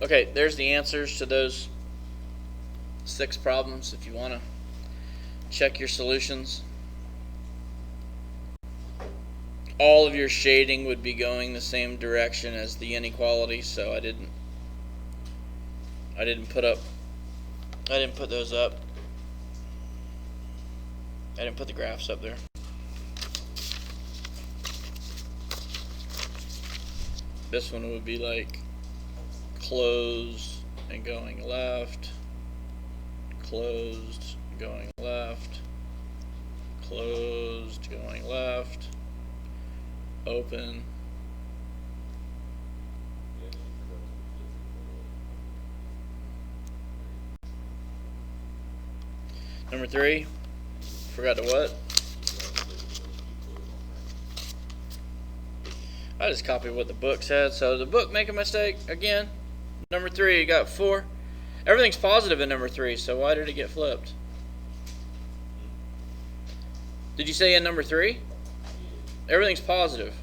Okay, there's the answers to those 6 problems if you want to check your solutions. All of your shading would be going the same direction as the inequality, so I didn't put those up. I didn't put the graphs up there. This one would be like closed and going left, closed, going left, closed, going left, open. Number 3, forgot to what? I just copied what the book said. So the book make a mistake again. Number 3, you got 4. Everything's positive in number 3, so why did it get flipped? Did you say in number 3? Everything's positive.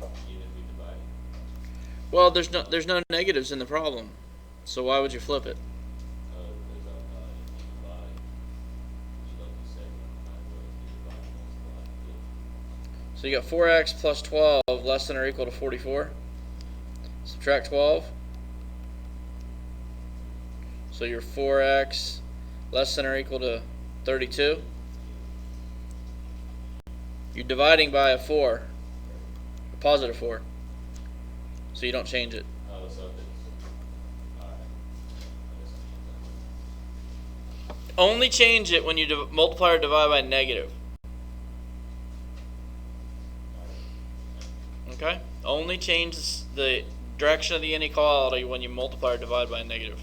Well, there's no negatives in the problem, so why would you flip it? So you got 4x plus 12 less than or equal to 44. Subtract 12. So your 4x less than or equal to 32. You're dividing by a 4, a positive 4. So you don't change it. Only change it when you multiply or divide by negative. Okay? Only change the direction of the inequality when you multiply or divide by a negative.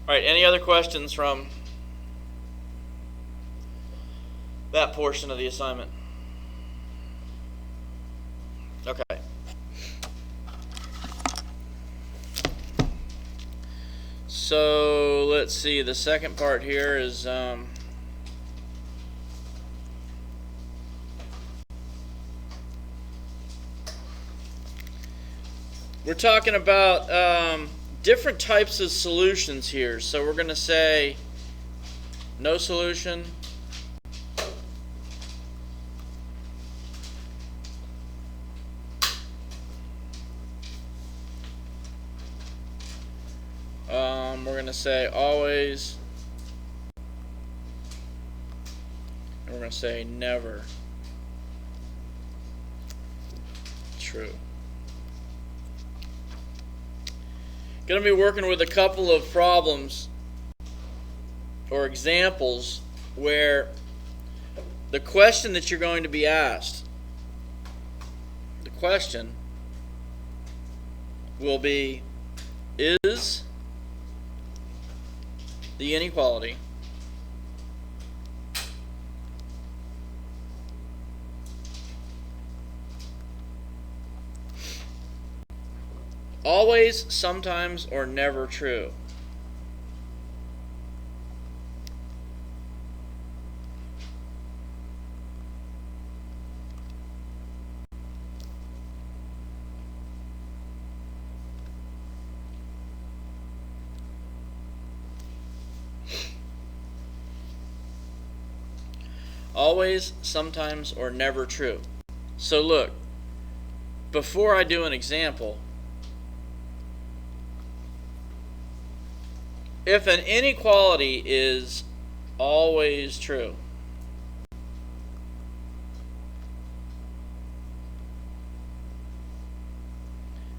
Alright, any other questions from that portion of the assignment? Okay. So let's see, the second part here is we're talking about different types of solutions here. So we're going to say no solution, we're going to say always, and we're going to say never true. Going to be working with a couple of problems or examples where the question that you're going to be asked, the question will be, is the inequality always, sometimes, or never true? Always, sometimes, or never true. So look, before I do an example, if an inequality is always true,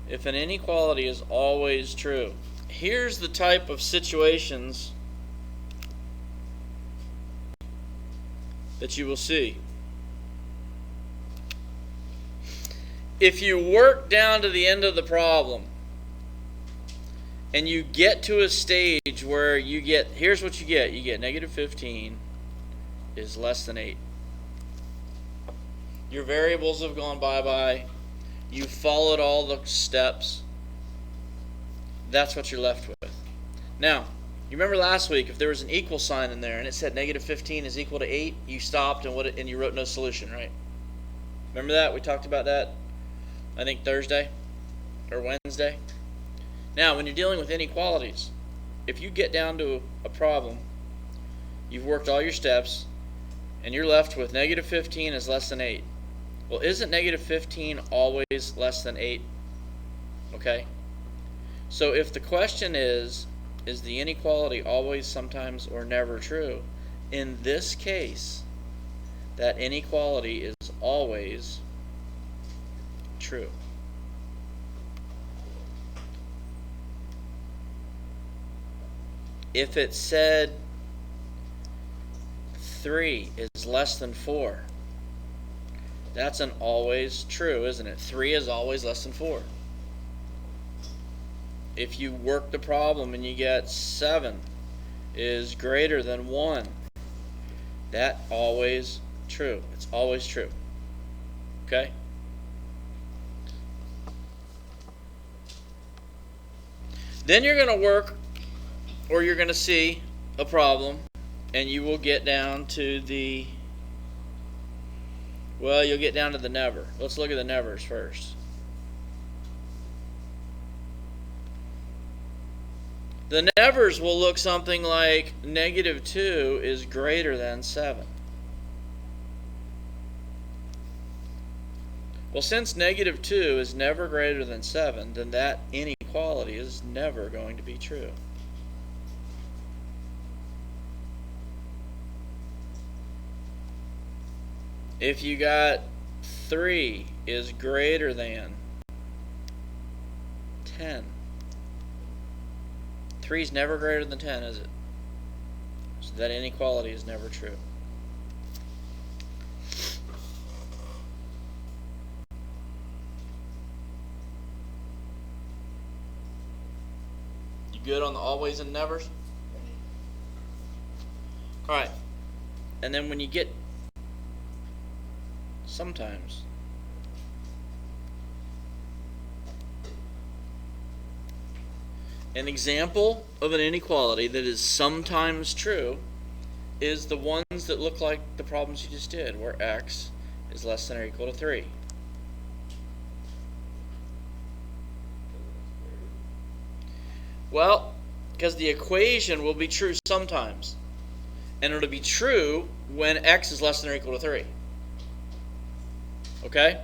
if an inequality is always true, here's the type of situations that you will see. If you work down to the end of the problem and you get to a stage where you get, here's what you get negative 15 is less than 8. Your variables have gone bye-bye. You followed all the steps. That's what you're left with. Now, you remember last week, if there was an equal sign in there and it said negative 15 is equal to 8, you stopped and you wrote no solution, right? Remember that? We talked about that, I think, Thursday or Wednesday. Now, when you're dealing with inequalities, if you get down to a problem, you've worked all your steps, and you're left with negative 15 is less than 8. Well, isn't negative 15 always less than 8? Okay? So if the question is the inequality always, sometimes, or never true? In this case, that inequality is always true. If it said 3 is less than 4, that's an always true, isn't it? 3 is always less than 4. If you work the problem and you get 7 is greater than 1, that always true. It's always true. Okay? Then you're going to work, or you're going to see a problem, and you will get down to the, well, you'll get down to the never. Let's look at the nevers first. The nevers will look something like negative 2 is greater than 7. Well, since negative 2 is never greater than 7, then that inequality is never going to be true. If you got 3 is greater than 10, 3 is never greater than 10, is it? So that inequality is never true. You good on the always and nevers? Alright. And then when you get sometimes, an example of an inequality that is sometimes true is the ones that look like the problems you just did, where x is less than or equal to 3. Well, because the equation will be true sometimes, and it'll be true when x is less than or equal to 3. Okay?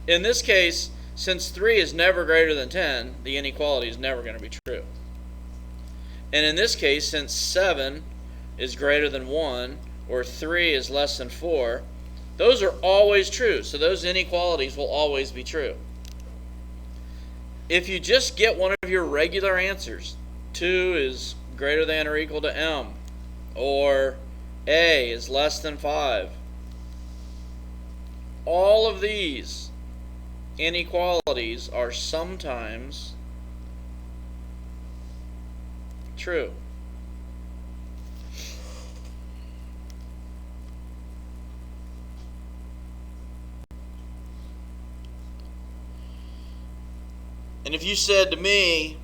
In this case, since 3 is never greater than 10, the inequality is never going to be true. And in this case, since 7 is greater than 1, or 3 is less than 4, those are always true. So those inequalities will always be true. If you just get one of your regular answers, 2 is greater than or equal to m, or a is less than 5, all of these inequalities are sometimes true. And if you said to me,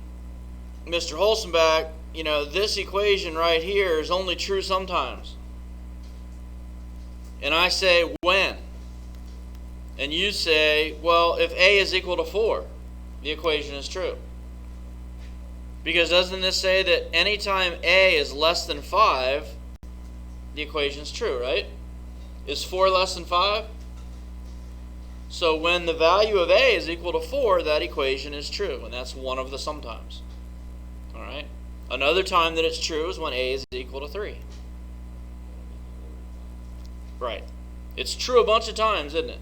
Mr. Holzenbach, you know, this equation right here is only true sometimes. And I say, when? And you say, well, if a is equal to 4, the equation is true. Because doesn't this say that anytime a is less than 5, the equation is true, right? Is 4 less than 5? So when the value of a is equal to 4, that equation is true. And that's one of the sometimes. All right? Another time that it's true is when a is equal to 3. Right. It's true a bunch of times, isn't it?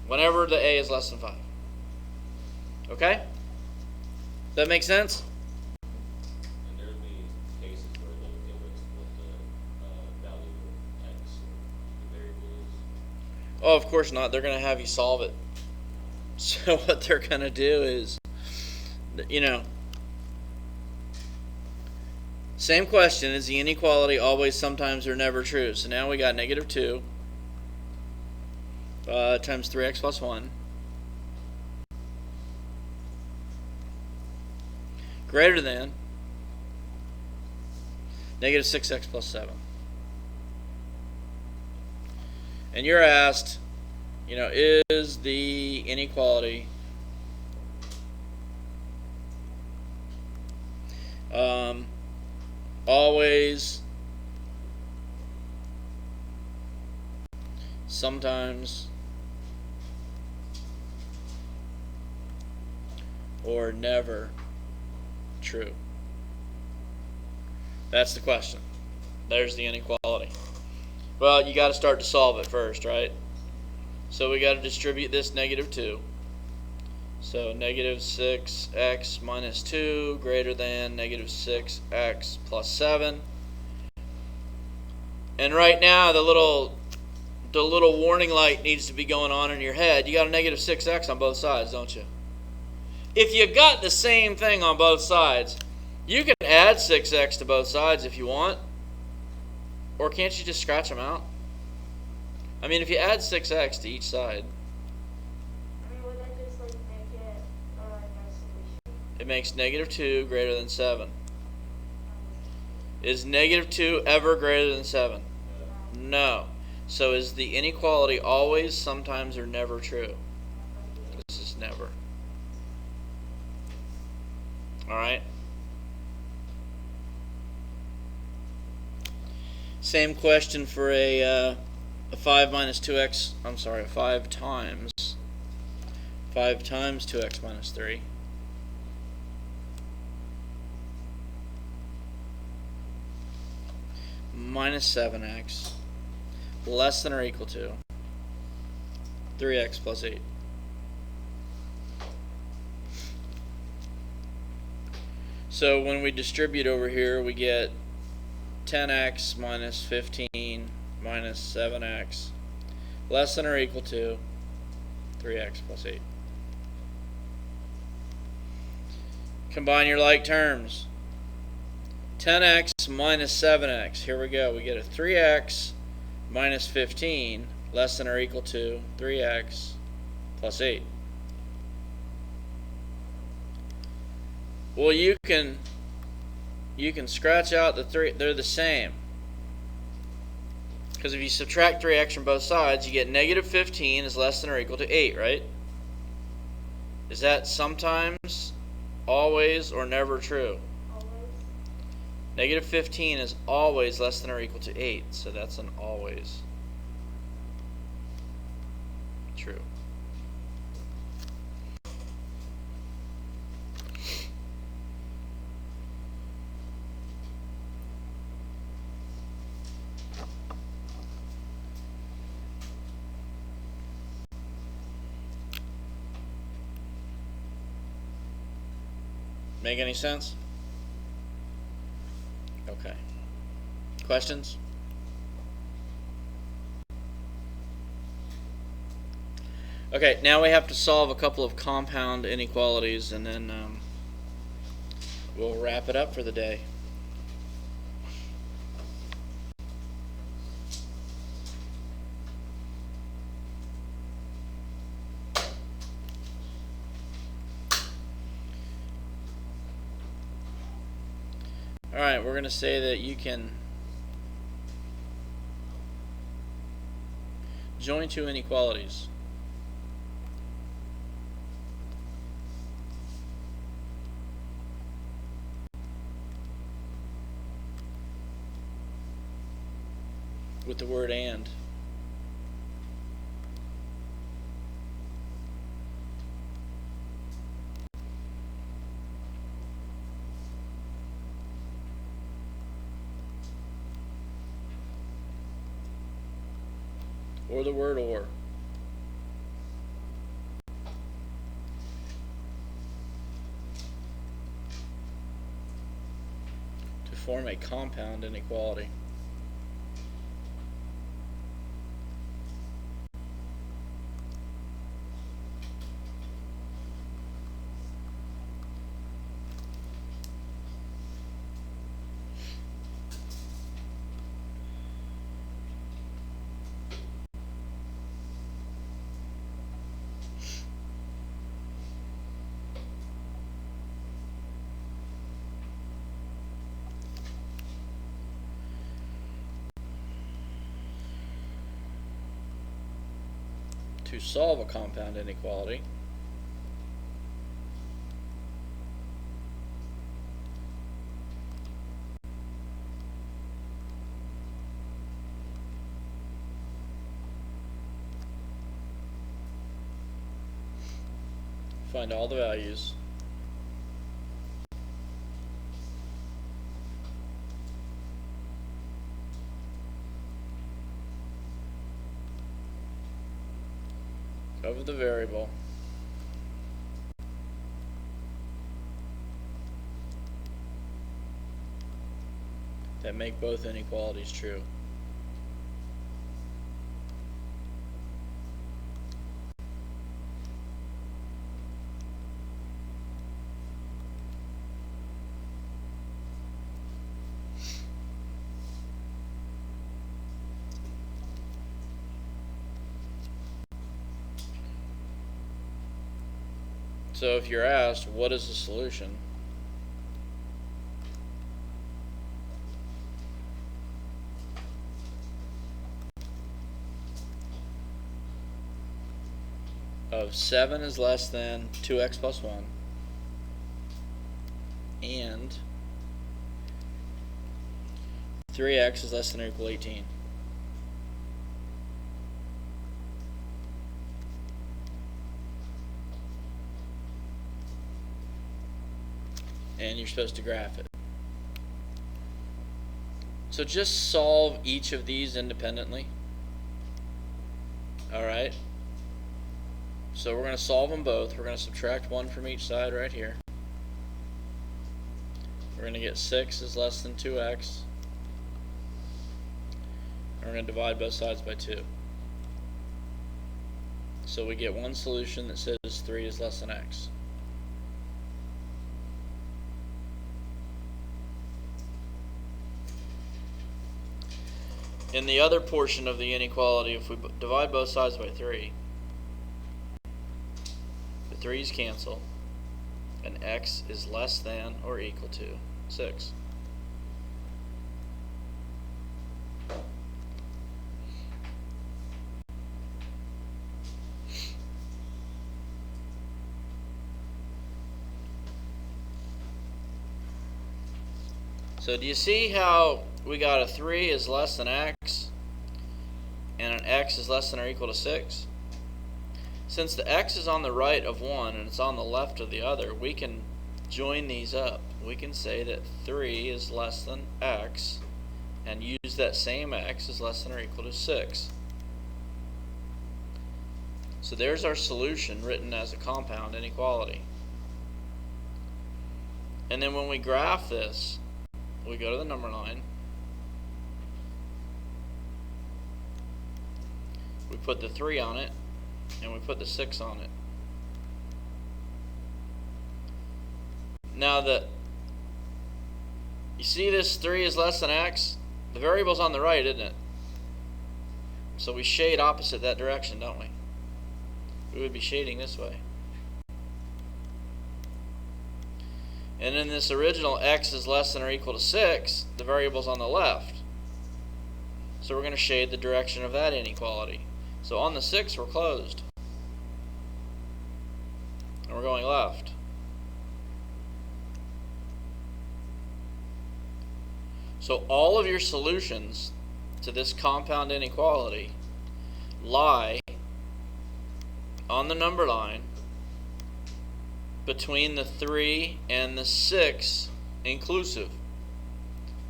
Whenever the a is less than 5. Okay? That make sense? And there would be cases where they would give us what the value of x, the variable is. Oh, of course not. They're going to have you solve it. So what they're going to do is, you know, same question, is the inequality always, sometimes, or never true? So now we got negative 2 times 3x plus 1 greater than negative 6x plus 7. And you're asked, is the inequality always, sometimes, or never true? That's the question. There's the inequality. Well, you got to start to solve it first, right? So we got to distribute this -2. So negative 6x minus 2 greater than negative 6x plus 7. And right now the little warning light needs to be going on in your head. You got a negative 6x on both sides, don't you? If you got the same thing on both sides, you can add 6x to both sides if you want. Or can't you just scratch them out? I mean, if you add 6x to each side, would that just make it no solution? it makes -2 greater than 7. Is -2 ever greater than 7? No. So is the inequality always, sometimes, or never true? This is never. Alright? Same question for a 5 minus 2x, I'm sorry, 5 times 2x minus 3. Minus 7x less than or equal to 3x plus 8. So when we distribute over here, we get 10x minus 15 minus 7x less than or equal to 3x plus 8. Combine your like terms. 10x minus 7x. Here we go. We get a 3x minus 15 less than or equal to 3x plus 8. Well, you can scratch out the 3. They're the same. Because if you subtract 3x from both sides, you get negative 15 is less than or equal to 8, right? Is that sometimes, always, or never true? Always. Negative 15 is always less than or equal to 8, so that's an always true. Make any sense? Okay. Questions? Okay, now we have to solve a couple of compound inequalities, and then we'll wrap it up for the day. Alright, we're going to say that you can join two inequalities. With the word and. Or the word or. To form a compound inequality. to solve a compound inequality. Find all the values. Of the variable that make both inequalities true. So if you're asked, what is the solution? Of 7 is less than 2x plus 1 and 3x is less than or equal to 18. And you're supposed to graph it. So just solve each of these independently. Alright? So we're going to solve them both. We're going to subtract 1 from each side right here. We're going to get 6 is less than 2x. And we're going to divide both sides by 2. So we get one solution that says 3 is less than x. In the other portion of the inequality, if we divide both sides by 3, the 3's cancel, and x is less than or equal to 6. So do you see how we got a 3 is less than x and an x is less than or equal to 6? Since the x is on the right of one and it's on the left of the other, we can join these up. We can say that 3 is less than x and use that same x is less than or equal to 6. So there's our solution written as a compound inequality. And then when we graph this, we go to the number line, we put the 3 on it, and we put the 6 on it. Now you see this 3 is less than x? The variable's on the right, isn't it? So we shade opposite that direction, don't we? We would be shading this way. And in this original x is less than or equal to 6, the variable's on the left. So we're going to shade the direction of that inequality. So on the 6 we're closed. And we're going left. So all of your solutions to this compound inequality lie on the number line between the 3 and the 6 inclusive.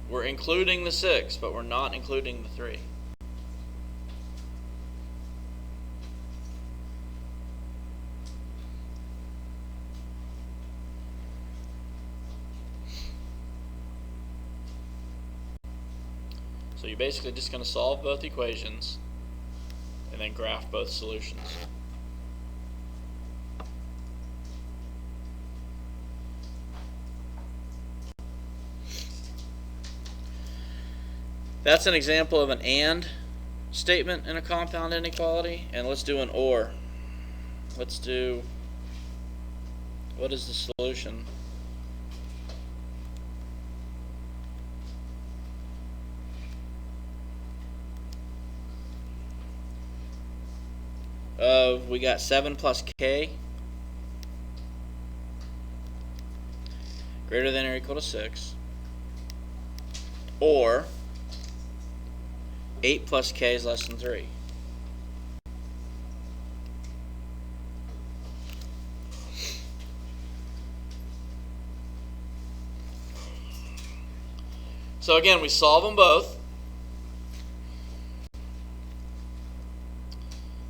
We're including the 6, but we're not including the 3. So you're basically just going to solve both equations and then graph both solutions. That's an example of an AND statement in a compound inequality, and let's do an OR. Let's do, what is the solution? of, we got 7 plus k greater than or equal to 6, or 8 plus k is less than 3. So again, we solve them both.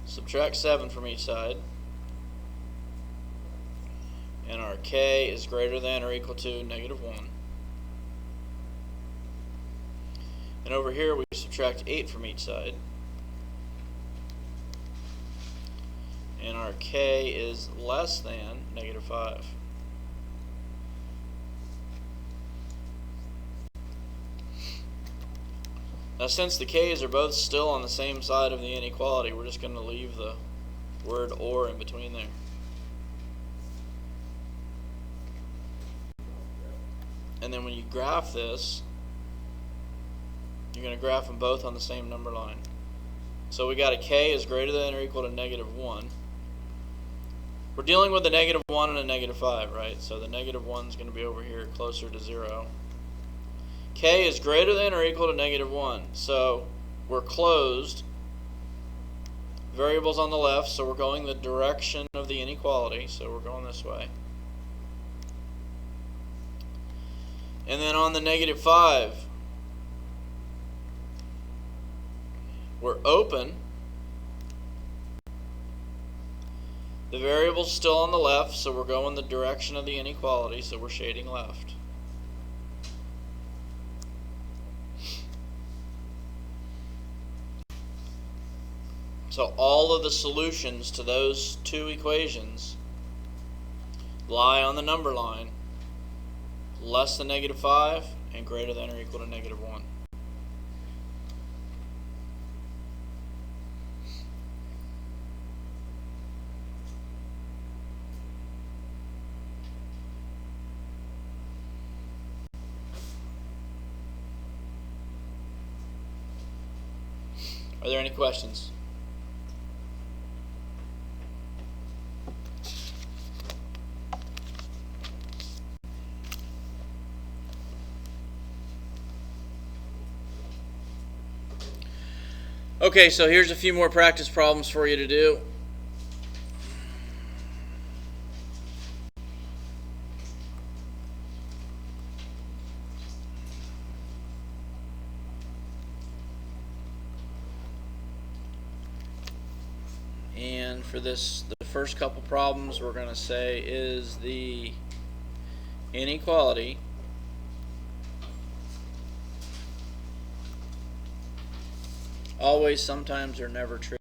Subtract 7 from each side. And our k is greater than or equal to negative 1. And over here we subtract 8 from each side. And our k is less than negative 5. Now since the k's are both still on the same side of the inequality, we're just going to leave the word or in between there. And then when you graph this, you're going to graph them both on the same number line. So we got a k is greater than or equal to negative 1. We're dealing with a negative 1 and a negative 5, right? So the negative 1 is going to be over here closer to 0. K is greater than or equal to negative 1. So we're closed. Variables on the left, so we're going the direction of the inequality. So we're going this way. And then on the negative 5, we're open. The variable's still on the left, so we're going the direction of the inequality, so we're shading left. So all of the solutions to those two equations lie on the number line, less than negative 5 and greater than or equal to negative 1. Are there any questions? Okay, so here's a few more practice problems for you to do. And for this, the first couple problems we're going to say is the inequality always, sometimes, or never true.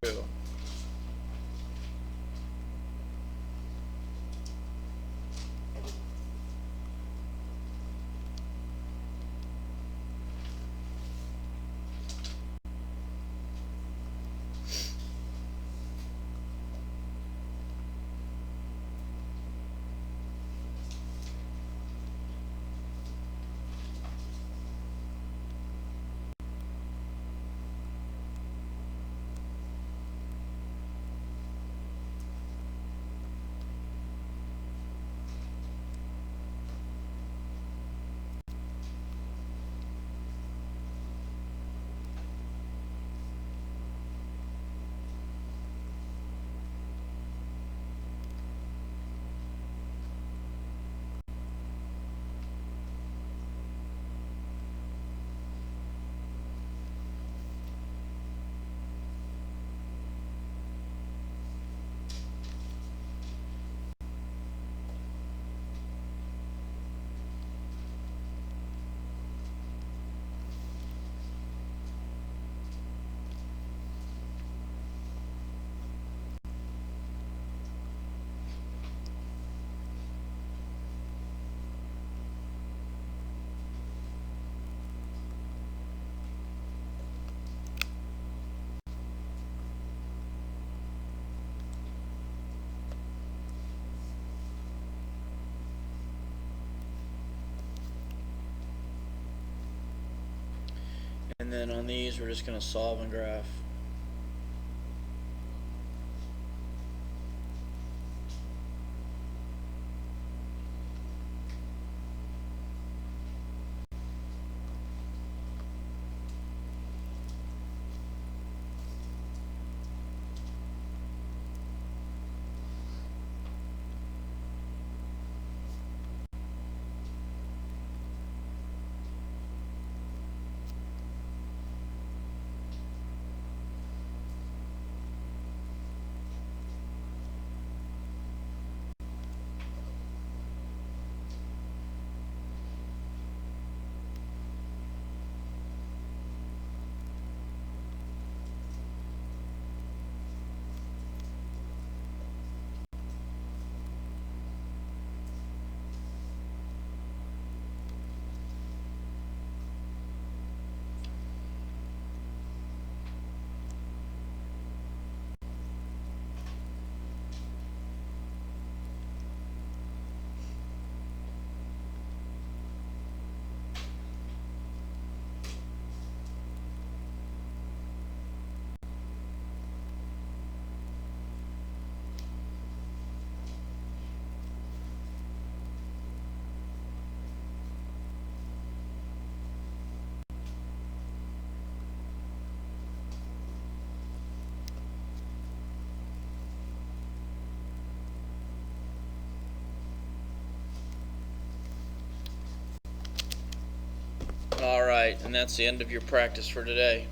And then on these, we're just going to solve and graph. right, and that's the end of your practice for today.